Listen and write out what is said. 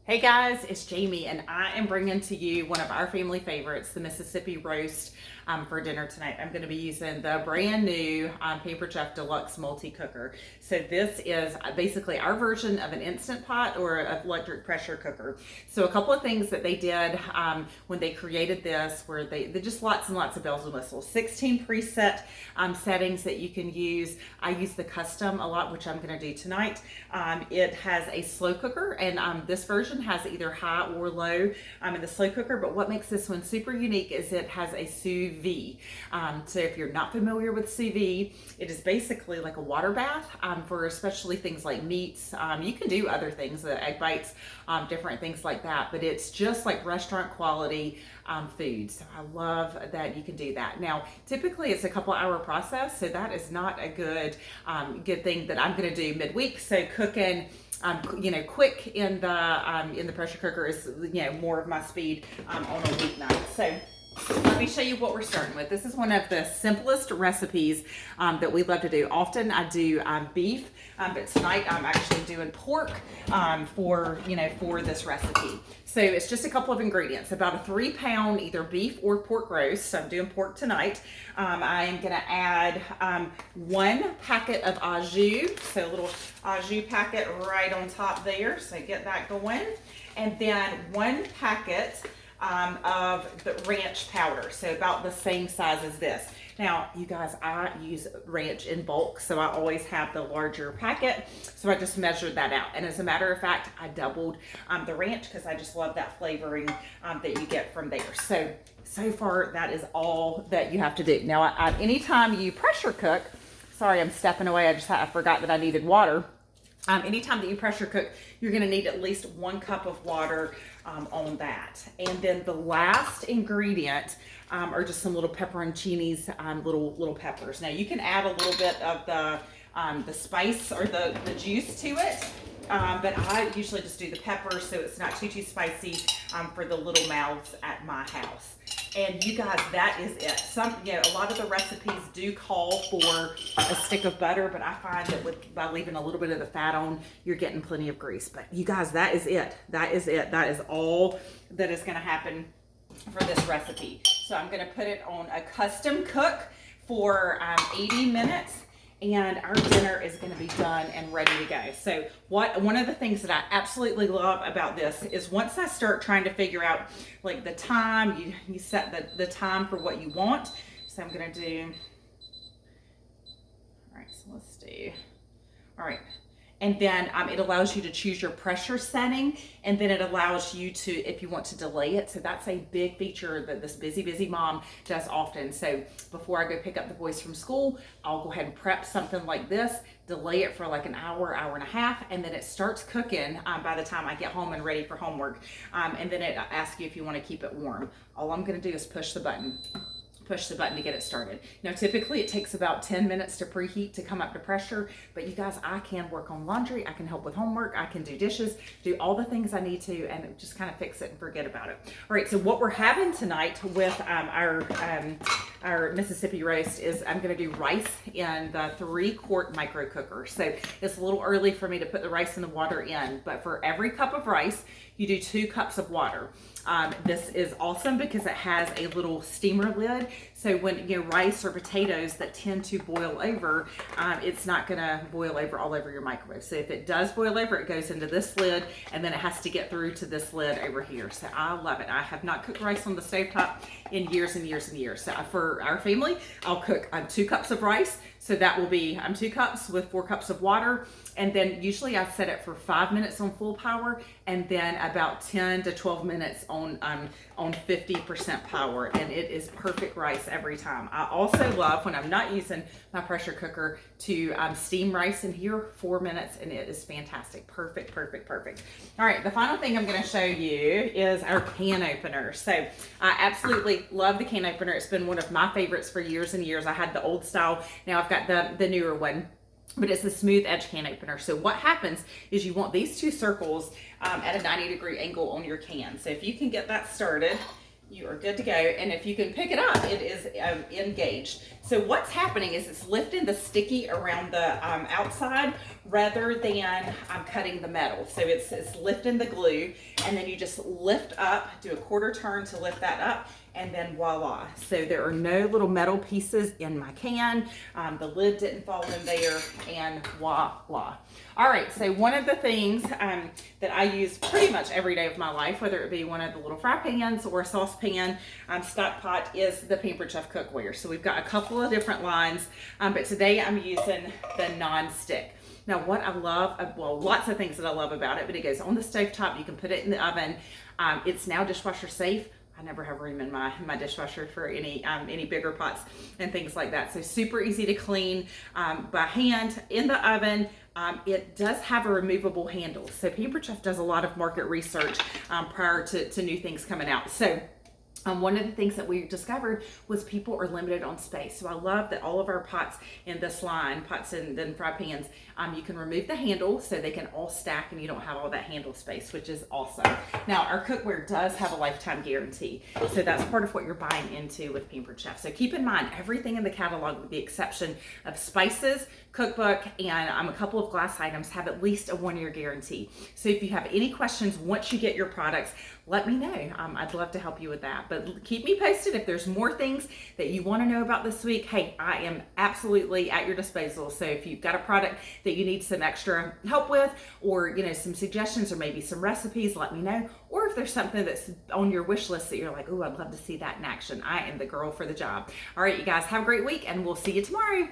Hey guys, it's Jamie, and I am bringing to you one of our family favorites, the Mississippi roast, for dinner tonight. I'm going to be using the brand new Paper Chef Deluxe Multi Cooker. So this is basically our version of an Instant Pot or an electric pressure cooker. So a couple of things that they did when they created this were they just lots and lots of bells and whistles. 16 preset settings that you can use. I use the custom a lot, which I'm going to do tonight. It has a slow cooker, and this version has either high or low in the slow cooker. But what makes this one super unique is it has a sous vide. So if you're not familiar with sous vide, it is basically like a water bath for especially things like meats. You can do other things, egg bites, different things like that, but it's just like restaurant quality food. So I love that you can do that. Now, typically it's a couple hour process, so that is not a good thing that I'm going to do midweek. So cooking quick in the pressure cooker is more of my speed on a weeknight. So let me show you what we're starting with. This is one of the simplest recipes that we love to do. Often I do beef, but tonight I'm actually doing pork for this recipe. So it's just a couple of ingredients, about a 3-pound either beef or pork roast. So I'm doing pork tonight. I am going to add 1 packet of au jus, so a little au jus packet right on top there. So get that going, and then 1 packet of the ranch powder, so about the same size as this. Now, you guys, I use ranch in bulk, so I always have the larger packet, so I just measured that out. And as a matter of fact, I doubled the ranch because I just love that flavoring that you get from there. So far, that is all that you have to do. Now, anytime you pressure cook, sorry, I'm stepping away, I forgot that I needed water. Anytime that you pressure cook, you're going to need at least 1 cup of water on that. And then the last ingredient are just some little pepperoncinis, little peppers. Now you can add a little bit of the spice or the juice to it, but I usually just do the peppers so it's not too spicy for the little mouths at my house. And you guys, that is it. A lot of the recipes do call for a stick of butter, but I find that by leaving a little bit of the fat on, you're getting plenty of grease. But you guys, that is it. That is it. That is all that is going to happen for this recipe. So I'm going to put it on a custom cook for 80 minutes. And our dinner is going to be done and ready to go. So one of the things that I absolutely love about this is once I start trying to figure out like the time, you set the time for what you want. So I'm going to do, all right, so let's do, all right. And then it allows you to choose your pressure setting, and then it allows you to, if you want to delay it. So that's a big feature that this busy mom does often. So before I go pick up the boys from school, I'll go ahead and prep something like this, delay it for like an hour and a half, and then it starts cooking by the time I get home and ready for homework. And then it asks you if you want to keep it warm. All I'm going to do is push the button to get it started. Now, typically it takes about 10 minutes to preheat to come up to pressure, but you guys, I can work on laundry, I can help with homework, I can do dishes, do all the things I need to, and just kind of fix it and forget about it. All right, so what we're having tonight with our Mississippi roast is I'm gonna do rice in the 3-quart micro cooker. So it's a little early for me to put the rice and the water in, but for every cup of rice, you do 2 cups of water. This is awesome because it has a little steamer lid. So when rice or potatoes that tend to boil over, it's not gonna boil over all over your microwave. So if it does boil over, it goes into this lid, and then it has to get through to this lid over here. So I love it. I have not cooked rice on the stovetop in years and years and years. So for our family, I'll cook 2 cups of rice. So that will be 2 cups with 4 cups of water. And then usually I set it for 5 minutes on full power, and then about 10 to 12 minutes on 50% power. And it is perfect rice every time. I also love, when I'm not using my pressure cooker, to steam rice in here 4 minutes, and it is fantastic. Perfect. All right, the final thing I'm going to show you is our can opener. So I absolutely love the can opener. It's been one of my favorites for years and years. I had the old style. Now I've got the newer one, but it's the smooth edge can opener. So what happens is you want these 2 circles at a 90-degree angle on your can. So if you can get that started, you are good to go. And if you can pick it up, it is engaged. So what's happening is it's lifting the sticky around the outside rather than cutting the metal. So it's lifting the glue, and then you just lift up, do a quarter turn to lift that up, and then voila. So there are no little metal pieces in my can. The lid didn't fall in there, and voila. All right, so one of the things that I use pretty much every day of my life, whether it be one of the little fry pans or a saucepan stock pot, is the Pampered Chef cookware. So we've got a couple of different lines, but today I'm using the non-stick. Now what I love, well, lots of things that I love about it, but it goes on the stovetop. You can put it in the oven. It's now dishwasher safe. I never have room in my dishwasher for any bigger pots and things like that. So super easy to clean by hand in the oven. It does have a removable handle. So Pampered Chef does a lot of market research prior to new things coming out. So one of the things that we discovered was people are limited on space. So I love that all of our pots in this line, pots and then fry pans, you can remove the handle so they can all stack and you don't have all that handle space, which is awesome. Now our cookware does have a lifetime guarantee. So that's part of what you're buying into with Pampered Chef. So keep in mind, everything in the catalog with the exception of spices, cookbook, and a couple of glass items have at least a 1-year guarantee. So if you have any questions once you get your products, let me know. I'd love to help you with that. But keep me posted if there's more things that you want to know about this week. Hey, I am absolutely at your disposal. So if you've got a product that you need some extra help with, or some suggestions or maybe some recipes, let me know. Or if there's something that's on your wish list that you're like, oh, I'd love to see that in action, I am the girl for the job. All right, you guys, have a great week, and we'll see you tomorrow.